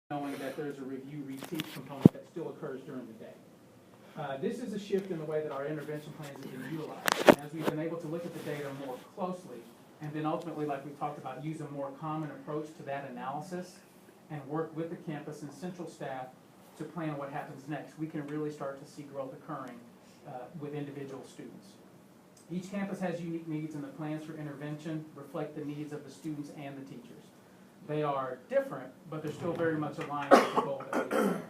knowing that there's a review reteach component that still occurs during the day. This is a shift in the way that our intervention plans have been utilized. And as we've been able to look at the data more closely, and then ultimately, like we talked about, use a more common approach to that analysis and work with the campus and central staff to plan what happens next, we can really start to see growth occurring with individual students. Each campus has unique needs, and the plans for intervention reflect the needs of the students and the teachers. They are different, but they're still very much aligned with the goal that we have.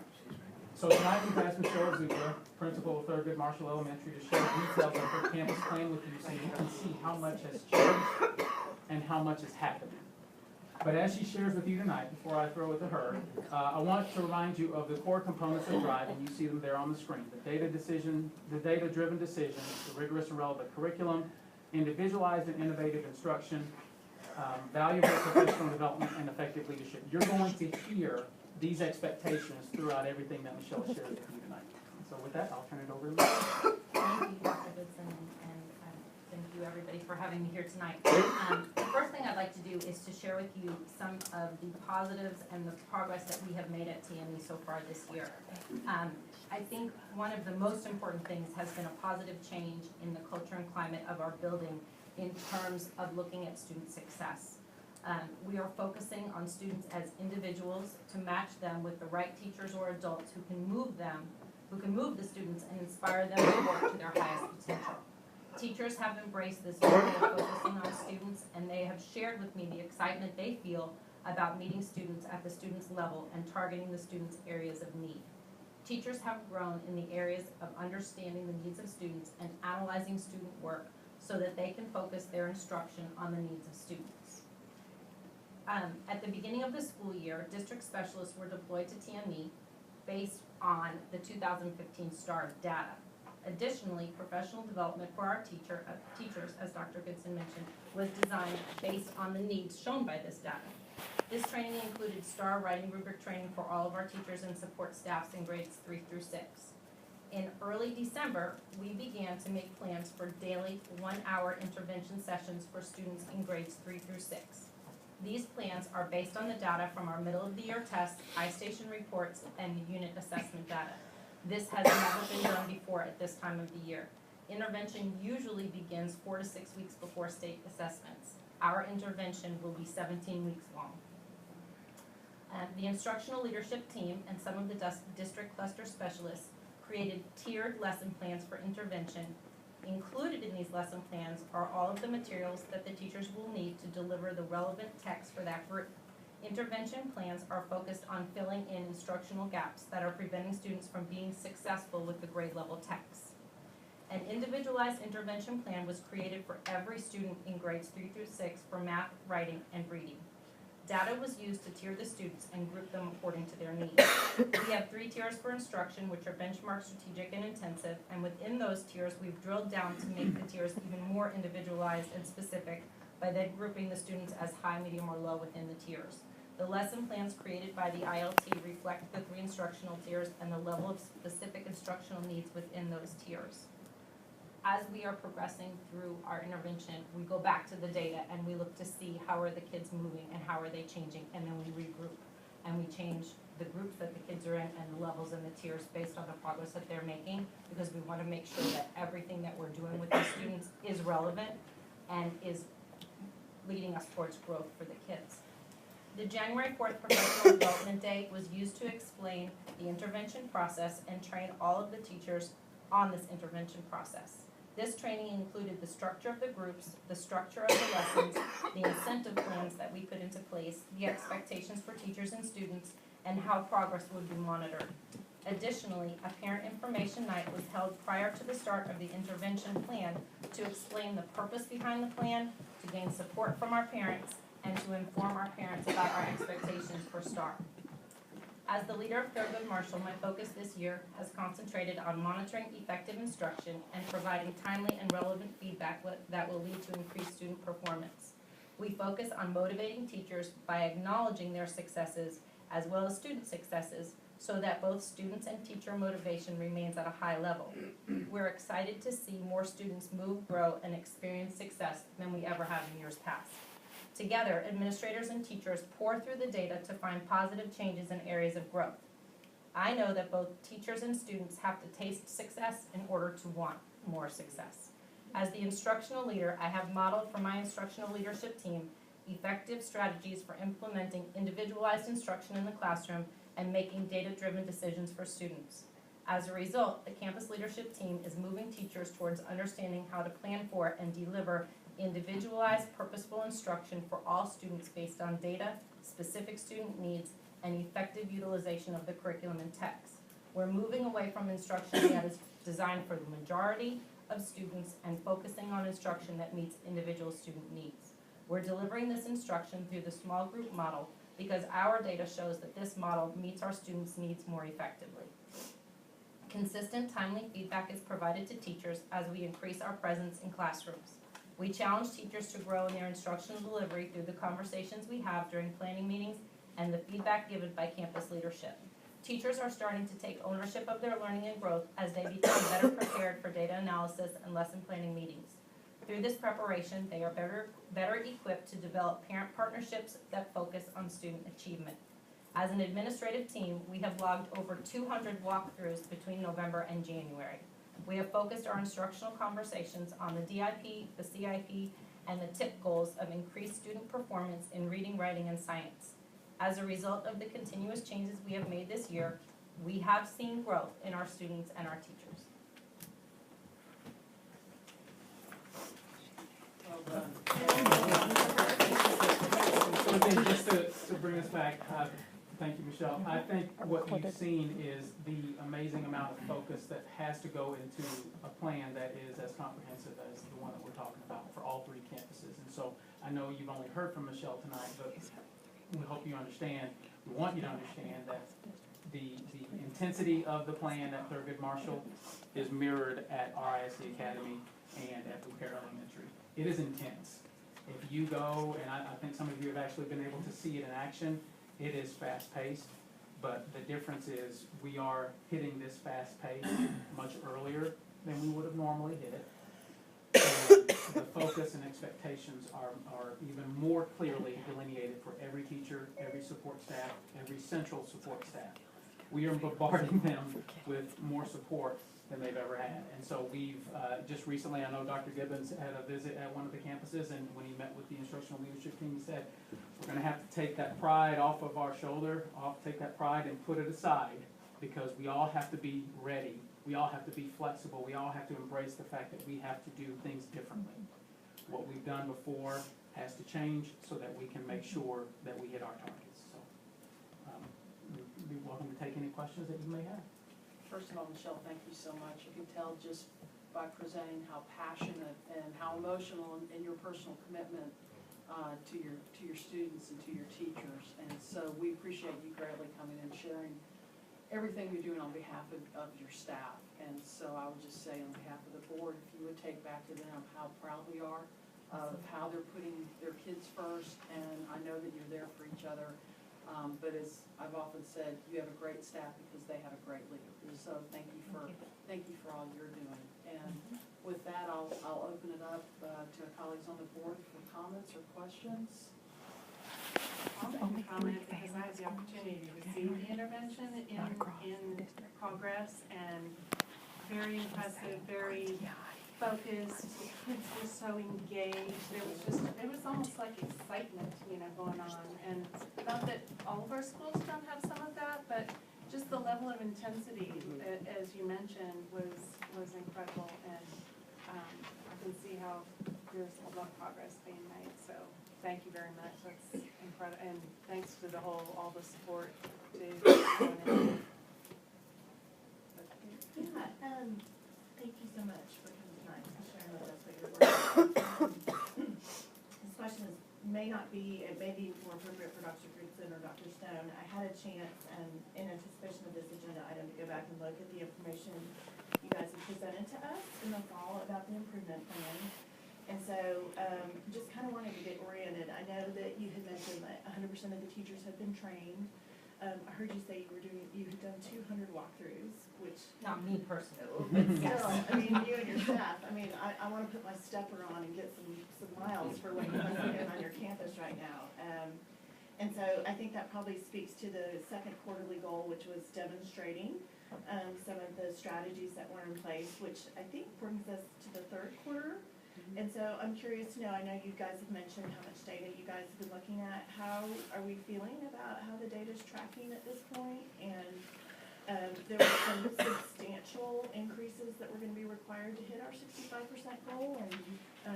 So tonight we've asked Michelle Zucker, principal of Thurgood Marshall Elementary, to share details of her campus plan with you so you can see how much has changed and how much is happening. But as she shares with you tonight, before I throw it to her, I want to remind you of the core components of DRIVE, and you see them there on the screen. The data-driven decisions, the rigorous and relevant curriculum, individualized and innovative instruction, valuable professional development, and effective leadership. You're going to hear these expectations throughout everything that Michelle shares with you tonight. So with that, I'll turn it over to Michelle. Thank you, Dr. Goodson, and thank you everybody for having me here tonight. The first thing I'd like to do is to share with you some of the positives and the progress that we have made at TME so far this year. I think one of the most important things has been a positive change in the culture and climate of our building in terms of looking at student success. We are focusing on students as individuals to match them with the right teachers or adults who can move the students and inspire them to work to their highest potential. Teachers have embraced this way of focusing on students, and they have shared with me the excitement they feel about meeting students at the student's level and targeting the students' areas of need. Teachers have grown in the areas of understanding the needs of students and analyzing student work so that they can focus their instruction on the needs of students. At the beginning of the school year, district specialists were deployed to TME based on the 2015 STAR data. Additionally, professional development for our teachers, as Dr. Goodson mentioned, was designed based on the needs shown by this data. This training included STAR writing rubric training for all of our teachers and support staffs in grades 3 through 6. In early December, we began to make plans for daily 1-hour intervention sessions for students in grades 3 through 6. These plans are based on the data from our middle of the year tests, iStation reports, and the unit assessment data. This has never been done before at this time of the year. Intervention usually begins 4 to 6 weeks before state assessments. Our intervention will be 17 weeks long. The instructional leadership team and some of the district cluster specialists created tiered lesson plans for intervention. Included in these lesson plans are all of the materials that the teachers will need to deliver the relevant text for that group. Intervention plans are focused on filling in instructional gaps that are preventing students from being successful with the grade level text. An individualized intervention plan was created for every student in grades 3 through 6 for math, writing, and reading. Data was used to tier the students and group them according to their needs. We have 3 tiers for instruction, which are benchmark, strategic, and intensive, and within those tiers, we've drilled down to make the tiers even more individualized and specific by then grouping the students as high, medium, or low within the tiers. The lesson plans created by the ILT reflect the 3 instructional tiers and the level of specific instructional needs within those tiers. As we are progressing through our intervention, we go back to the data and we look to see how are the kids moving and how are they changing, and then we regroup and we change the groups that the kids are in and the levels and the tiers based on the progress that they're making, because we want to make sure that everything that we're doing with the students is relevant and is leading us towards growth for the kids. The January 4th Professional Development Day was used to explain the intervention process and train all of the teachers on this intervention process. This training included the structure of the groups, the structure of the lessons, the incentive plans that we put into place, the expectations for teachers and students, and how progress would be monitored. Additionally, a parent information night was held prior to the start of the intervention plan to explain the purpose behind the plan, to gain support from our parents, and to inform our parents about our expectations for STAR. As the leader of Thurgood Marshall, my focus this year has concentrated on monitoring effective instruction and providing timely and relevant feedback that will lead to increased student performance. We focus on motivating teachers by acknowledging their successes as well as student successes so that both students and teacher motivation remains at a high level. We're excited to see more students move, grow, and experience success than we ever have in years past. Together, administrators and teachers pore through the data to find positive changes in areas of growth. I know that both teachers and students have to taste success in order to want more success. As the instructional leader, I have modeled for my instructional leadership team effective strategies for implementing individualized instruction in the classroom and making data-driven decisions for students. As a result, the campus leadership team is moving teachers towards understanding how to plan for and deliver individualized, purposeful instruction for all students based on data, specific student needs, and effective utilization of the curriculum and text. We're moving away from instruction that is designed for the majority of students and focusing on instruction that meets individual student needs. We're delivering this instruction through the small group model because our data shows that this model meets our students' needs more effectively. Consistent, timely feedback is provided to teachers as we increase our presence in classrooms. We challenge teachers to grow in their instructional delivery through the conversations we have during planning meetings and the feedback given by campus leadership. Teachers are starting to take ownership of their learning and growth as they become better prepared for data analysis and lesson planning meetings. Through this preparation, they are better equipped to develop parent partnerships that focus on student achievement. As an administrative team, we have logged over 200 walkthroughs between November and January. We have focused our instructional conversations on the DIP, the CIP, and the TIP goals of increased student performance in reading, writing, and science. As a result of the continuous changes we have made this year, we have seen growth in our students and our teachers. So again, just to bring us back, thank you, Michelle. I think what you've seen is the amazing amount of focus that has to go into a plan that is as comprehensive as the one that we're talking about for all three campuses. And so I know you've only heard from Michelle tonight, but we hope you understand, we want you to understand that the intensity of the plan at Thurgood Marshall is mirrored at our ISD Academy and at Blue Elementary. It is intense. If you go, and I think some of you have actually been able to see it in action, it is fast-paced, but the difference is we are hitting this fast pace much earlier than we would have normally hit it. And the focus and expectations are even more clearly delineated for every teacher, every support staff, every central support staff. We are bombarding them with more support than they've ever had. And so we've just recently, I know Dr. Gibbons had a visit at one of the campuses, and when he met with the instructional leadership team, he said, we're going to have to take that pride off of our shoulder, take that pride and put it aside, because we all have to be ready. We all have to be flexible. We all have to embrace the fact that we have to do things differently. What we've done before has to change so that we can make sure that we hit our targets. So you'd be welcome to take any questions that you may have. First of all, Michelle, thank you so much. You can tell just by presenting how passionate and how emotional and your personal commitment to your students and to your teachers. And so we appreciate you greatly coming and sharing everything you're doing on behalf of your staff. And so I would just say on behalf of the board, if you would take back to them how proud we are of how they're putting their kids first. And I know that you're there for each other. But as I've often said, you have a great staff because they have a great leader. So thank you for all you're doing. And with that, I'll open it up to our colleagues on the board for comments or questions. I'll make a comment because I had the opportunity to see the intervention in progress, and very impressive, very focused. Kids were so engaged. It was almost like excitement, going on. And not that all of our schools don't have some of that, but just the level of intensity, as you mentioned, was incredible. And I can see how there's a lot of progress being made. So thank you very much. That's incredible. And thanks to all the support to everyone. Thank you so much for coming tonight and sharing with us what you're working on. This question may be more appropriate for Dr. Richardson or Dr. Stone. I had a chance, in anticipation of this agenda item, to go back and look at the information you guys have presented to us in the fall about the improvement plan. And so just kind of wanted to get oriented. I know that you had mentioned that 100% of the teachers have been trained. I heard you say you had done 200 walkthroughs, which Not me personally, but but yes. still, I mean, you and your staff, I mean, I wanna put my stepper on and get some miles for what you guys are doing on your campus right now. And so I think that probably speaks to the second quarterly goal, which was demonstrating, some of the strategies that were in place, which I think brings us to the third quarter. And so I'm curious to know, I know you guys have mentioned how much data you guys have been looking at. How are we feeling about how the data's tracking at this point? And there were some substantial increases that were gonna be required to hit our 65% goal. And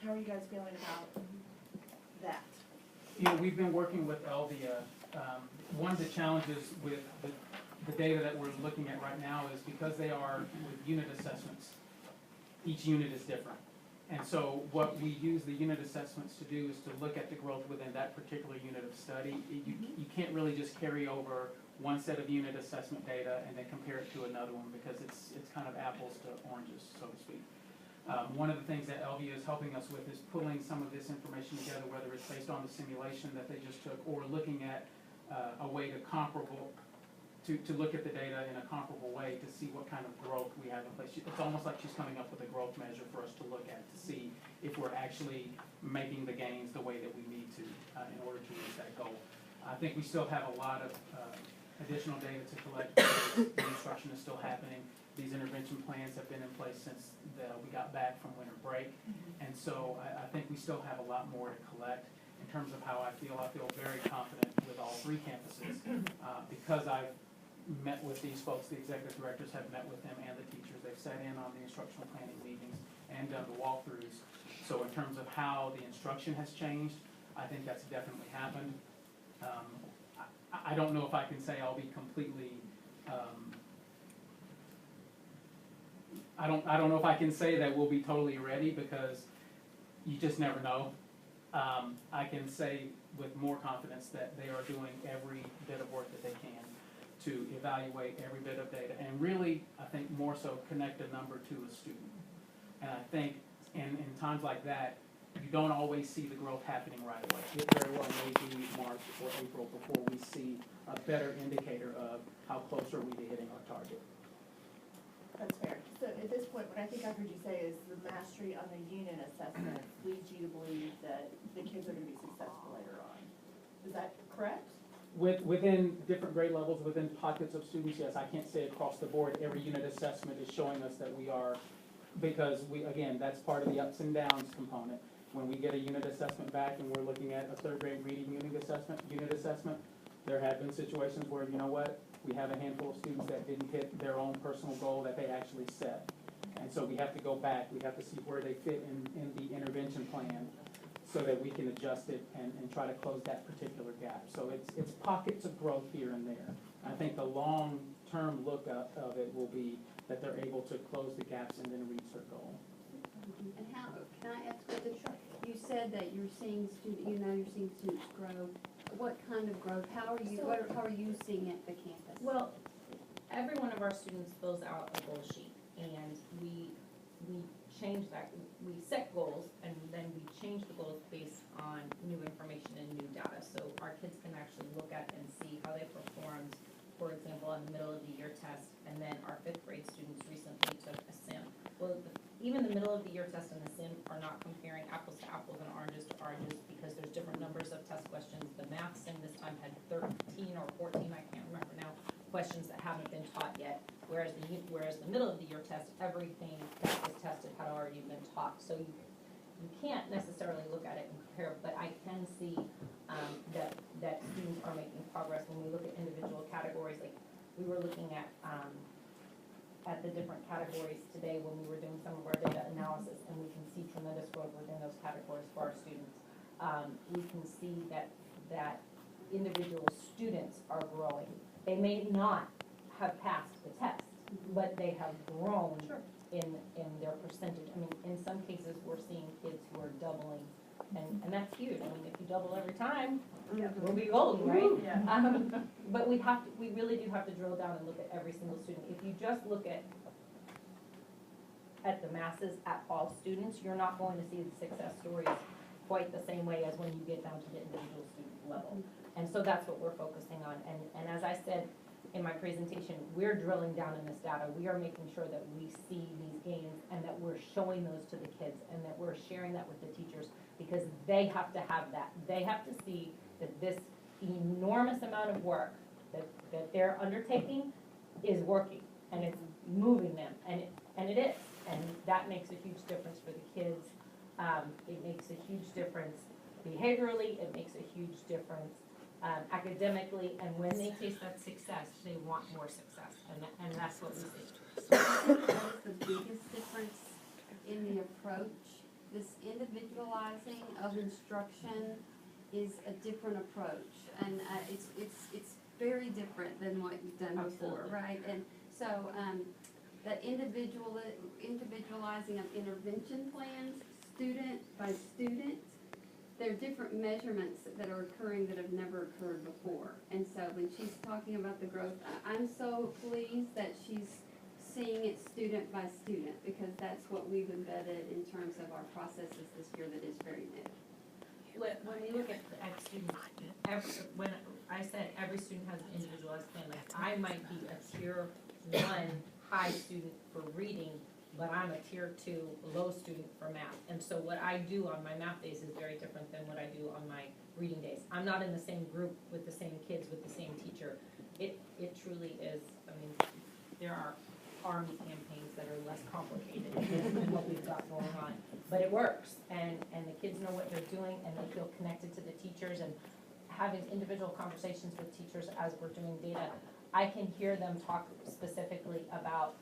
how are you guys feeling about that? You know, we've been working with Elvia. One of the challenges with the data that we're looking at right now is because they are with unit assessments, each unit is different. And so what we use the unit assessments to do is to look at the growth within that particular unit of study. You can't really just carry over one set of unit assessment data and then compare it to another one because it's kind of apples to oranges, so to speak. One of the things that Elvia is helping us with is pulling some of this information together, whether it's based on the simulation that they just took or looking at a way to look at the data in a comparable way to see what kind of growth we have in place. It's almost like she's coming up with a growth measure for us to look at to see if we're actually making the gains the way that we need to in order to reach that goal. I think we still have a lot of additional data to collect. The instruction is still happening. These intervention plans have been in place since we got back from winter break. And so I think we still have a lot more to collect. In terms of how I feel very confident with all three campuses because I've met with these folks, the executive directors have met with them and the teachers. They've sat in on the instructional planning meetings and done the walkthroughs. So in terms of how the instruction has changed, I think that's definitely happened. I don't know if I can say I'll be completely, I don't know if I can say that we'll be totally ready because you just never know. I can say with more confidence that they are doing every bit of work that they can to evaluate every bit of data and really, I think more so connect a number to a student. And I think in times like that, you don't always see the growth happening right away. It very well may be March or April before we see a better indicator of how close are we to hitting our target. That's fair. So at this point, what I think I heard you say is the mastery on the unit assessment leads you to believe that the kids are gonna be successful later on. Is that correct? Within different grade levels, within pockets of students, yes, I can't say across the board, every unit assessment is showing us that we are, because again, that's part of the ups and downs component. When we get a unit assessment back and we're looking at a third grade reading unit assessment, there have been situations where, you know what, we have a handful of students that didn't hit their own personal goal that they actually set. And so we have to go back, we have to see where they fit in the intervention plan so that we can adjust it and try to close that particular gap. So it's pockets of growth here and there. I think the long-term look of it will be that they're able to close the gaps and then reach their goal. And how, can I ask what you said that you're seeing you're seeing students grow. What kind of growth? How are you seeing it at the campus? Well, every one of our students fills out a goal sheet, and we change that. We set goals, and then we change the goals based on new information and new data. So our kids can actually look at and see how they performed, for example, on the middle of the year test, and then our 5th grade students recently took a sim. Well, even the middle of the year test and the sim are not comparing apples to apples and oranges to oranges because there's different numbers of test questions. The math sim this time had 13 or 14, I can't remember now, questions that haven't been taught yet. Whereas the middle of the year test, everything that was tested had already been taught. So you can't necessarily look at it and compare, but I can see that students are making progress when we look at individual categories. Like we were looking at the different categories today when we were doing some of our data analysis, and we can see tremendous growth within those categories for our students. We can see that individual students are growing. They may not have passed the test, but they have grown in their percentage. I mean, in some cases, we're seeing kids who are doubling, and that's huge. I mean, if you double every time, we'll be golden, right? Yeah. But we really do have to drill down and look at every single student. If you just look at the masses, at all students, you're not going to see the success stories quite the same way as when you get down to the individual student level. And so that's what we're focusing on. And as I said in my presentation, we're drilling down in this data. We are making sure that we see these gains and that we're showing those to the kids and that we're sharing that with the teachers because they have to have that. They have to see that this enormous amount of work that they're undertaking is working and it's moving them, and it is, and that makes a huge difference for the kids. It makes a huge difference behaviorally, it makes a huge difference academically, and when they taste that success, they want more success, and that's what we see. I think that's the biggest difference in the approach. This individualizing of instruction is a different approach, and it's very different than what you've done before, Absolutely. right? And so, that individualizing of intervention plans, student by student, there are different measurements that are occurring that have never occurred before. And so when she's talking about the growth, I'm so pleased that she's seeing it student by student, because that's what we've embedded in terms of our processes this year that is very new. When we look at students, when I said every student has an individualized plan, like I might be a tier 1 high student for reading, but I'm a tier 2 low student for math. And so what I do on my math days is very different than what I do on my reading days. I'm not in the same group with the same kids, with the same teacher. It truly is, I mean, there are Army campaigns that are less complicated than what we've got going on. But it works, and the kids know what they're doing, and they feel connected to the teachers, and having individual conversations with teachers as we're doing data, I can hear them talk specifically about,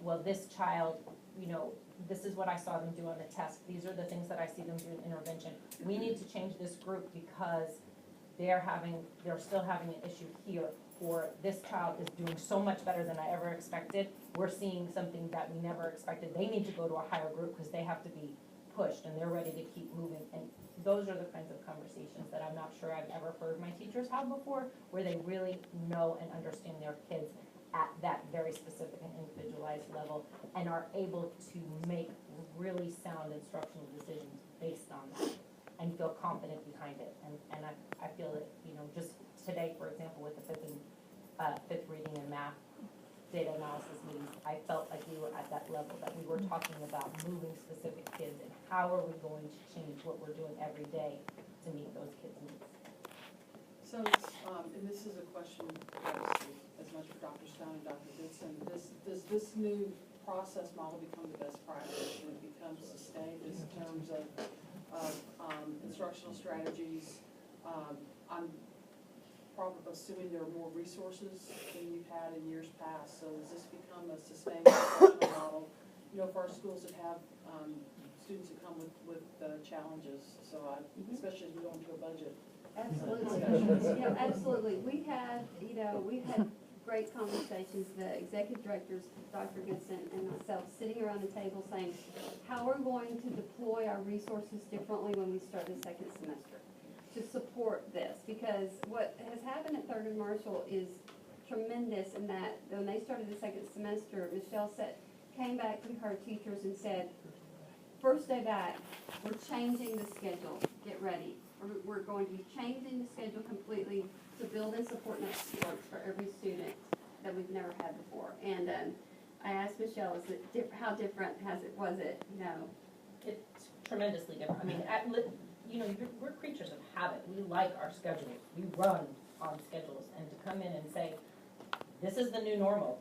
well, this child, you know, this is what I saw them do on the test. These are the things that I see them do in intervention. We need to change this group because they're still having an issue here, or this child is doing so much better than I ever expected. We're seeing something that we never expected. They need to go to a higher group because they have to be pushed and they're ready to keep moving. And those are the kinds of conversations that I'm not sure I've ever heard my teachers have before, where they really know and understand their kids at that very specific and individualized level and are able to make really sound instructional decisions based on that and feel confident behind it. And I feel that, you know, just today, for example, with the fifth reading and math data analysis meetings, I felt like we were at that level, that we were talking about moving specific kids and how are we going to change what we're doing every day to meet those kids' needs. So, and this is a question obviously as much for Dr. Stone and Dr. Goodson. Does this new process model become the best practice and it becomes sustained in terms of instructional strategies? I'm probably assuming there are more resources than you've had in years past. So does this become a sustained instructional model? You know, for our schools that have students that come with challenges. So especially as we go into a budget. Absolutely. Absolutely. We've had great conversations, the executive directors, Dr. Goodson and myself, sitting around the table saying, how are we going to deploy our resources differently when we start the second semester to support this? Because what has happened at Thurgood Marshall is tremendous in that when they started the second semester, Michelle came back to her teachers and said, first day back, we're changing the schedule, get ready. We're going to be changing the schedule completely to build and support next skills for every student that we've never had before. And I asked Michelle, how different was it? You know, It's tremendously different. I mean, we're creatures of habit. We like our schedules. We run on schedules, and to come in and say, this is the new normal.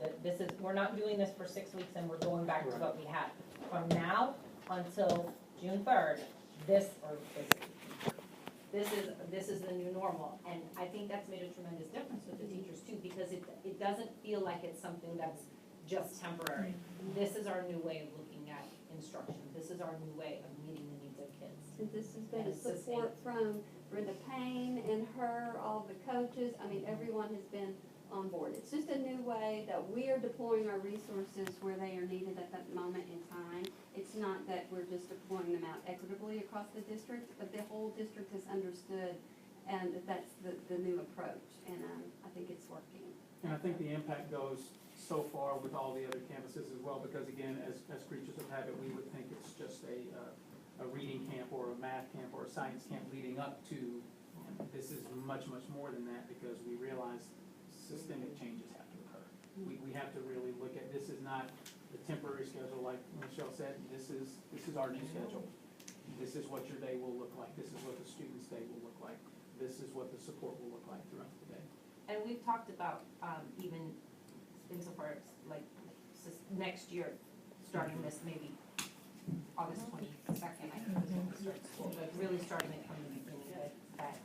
We're not doing this for 6 weeks and we're going back to what we had. From now until June 3rd, this is the new normal. And I think that's made a tremendous difference with the teachers too, because it doesn't feel like it's something that's just temporary. This is our new way of looking at instruction. This is our new way of meeting the needs of kids. and this has been And support from Brenda Payne and her, all the coaches. I mean, everyone has been on board. It's just a new way that we are deploying our resources where they are needed at that moment in time. It's not that we're just deploying them out equitably across the district, but the whole district has understood, and that's the new approach, and I think it's working. And I think the impact goes so far with all the other campuses as well, because again, as creatures of habit, we would think it's just a reading camp or a math camp or a science camp leading up to This is much, much more than that because we realize systemic changes have to occur. We have to really look at, this is not the temporary schedule like Michelle said, this is our new schedule. This is what your day will look like. This is what the student's day will look like. This is what the support will look like throughout the day. And we've talked about, even insofar as like next year, starting this maybe August 22nd, I think is when we start school, but really starting it from the beginning that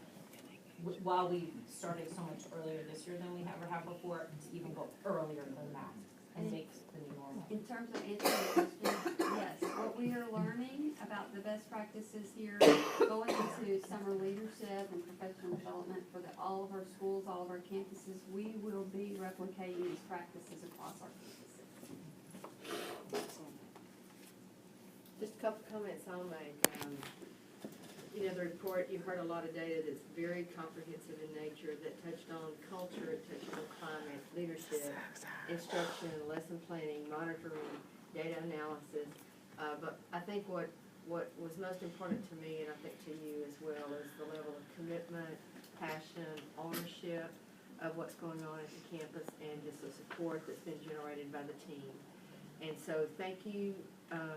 while we started so much earlier this year than we ever have before, to even go earlier than that and make the new normal. In terms of answering the question, yes, what we are learning about the best practices here, going into summer leadership and professional development for all of our schools, all of our campuses, we will be replicating these practices across our campuses. Just a couple comments I'll make. You know, the report, you heard a lot of data that's very comprehensive in nature, that touched on culture, it touched on climate, leadership, instruction, lesson planning, monitoring, data analysis. But I think what was most important to me, and I think to you as well, is the level of commitment, passion, ownership of what's going on at the campus, and just the support that's been generated by the team. And so thank you,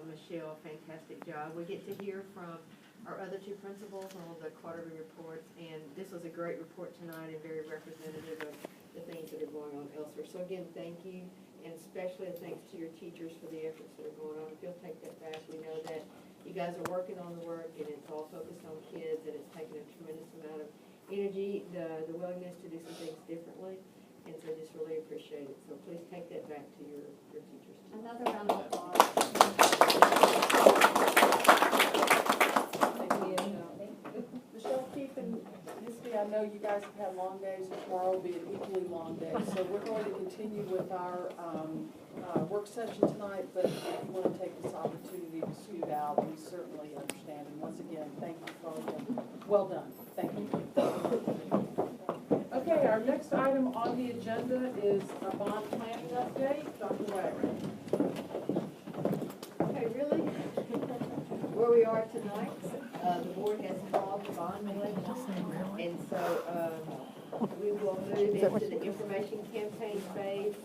Michelle, fantastic job. We get to hear from our other two principals on the quarterly reports, and this was a great report tonight and very representative of the things that are going on elsewhere. So again, thank you, and especially a thanks to your teachers for the efforts that are going on. If you'll take that back, we know that you guys are working on the work, and it's all focused on kids, and it's taken a tremendous amount of energy, the willingness to do some things differently, and so just really appreciate it. So please take that back to your teachers tonight. Another round of applause. Michelle, Keith, and Misty, I know you guys have had long days, and tomorrow will be an equally long day, so we're going to continue with our work session tonight, but if you want to take this opportunity to scoot out, we certainly understand. And once again, thank you for all your, well done. Thank you. Okay, our next item on the agenda is a bond planning update. Dr. Wagner. Okay, really, where we are tonight, the board has called the bond election, and so, we will move into the information campaign phase.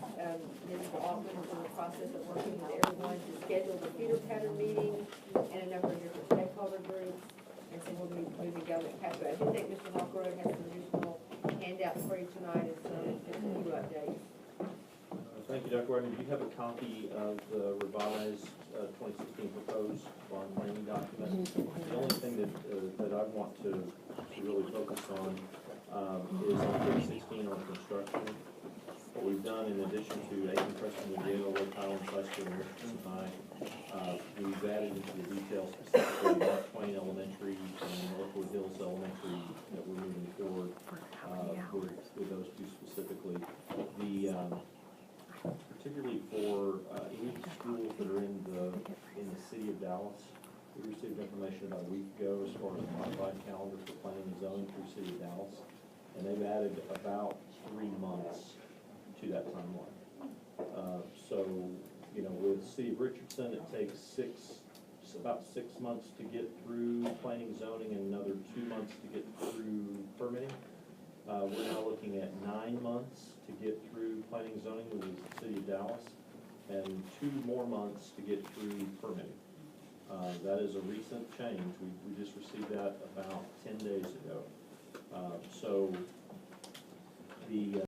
Mr. Altman is in the process of working with everyone to schedule the feeder pattern meeting and a number of different stakeholder groups, and so we'll be moving down that pathway. I do think Mr. Hawkroyd has some additional handouts for you tonight and just a few updates. Thank you, Dr. Wagner. You have a copy of the revised 2016 proposed bond planning document. The only thing that I want to really focus on is on page 16 on construction. What we've done, in addition to Aiken, Preston, Diego, Lake Highland, Preston, and Richardson High, we've added into the details specifically Mark Twain Elementary and Lakewood Hills Elementary that we're moving forward with those two specifically. Particularly for any schools that are in the city of Dallas, we received information about a week ago as far as a modified calendar for planning and zoning through the city of Dallas, and they've added about 3 months to that timeline. So, you know, with the city of Richardson, it takes about 6 months to get through planning zoning and another 2 months to get through permitting. We're now looking at 9 months to get through planning zoning with the city of Dallas, and 2 more months to get through permitting. That is a recent change. We just received that about 10 days ago. So the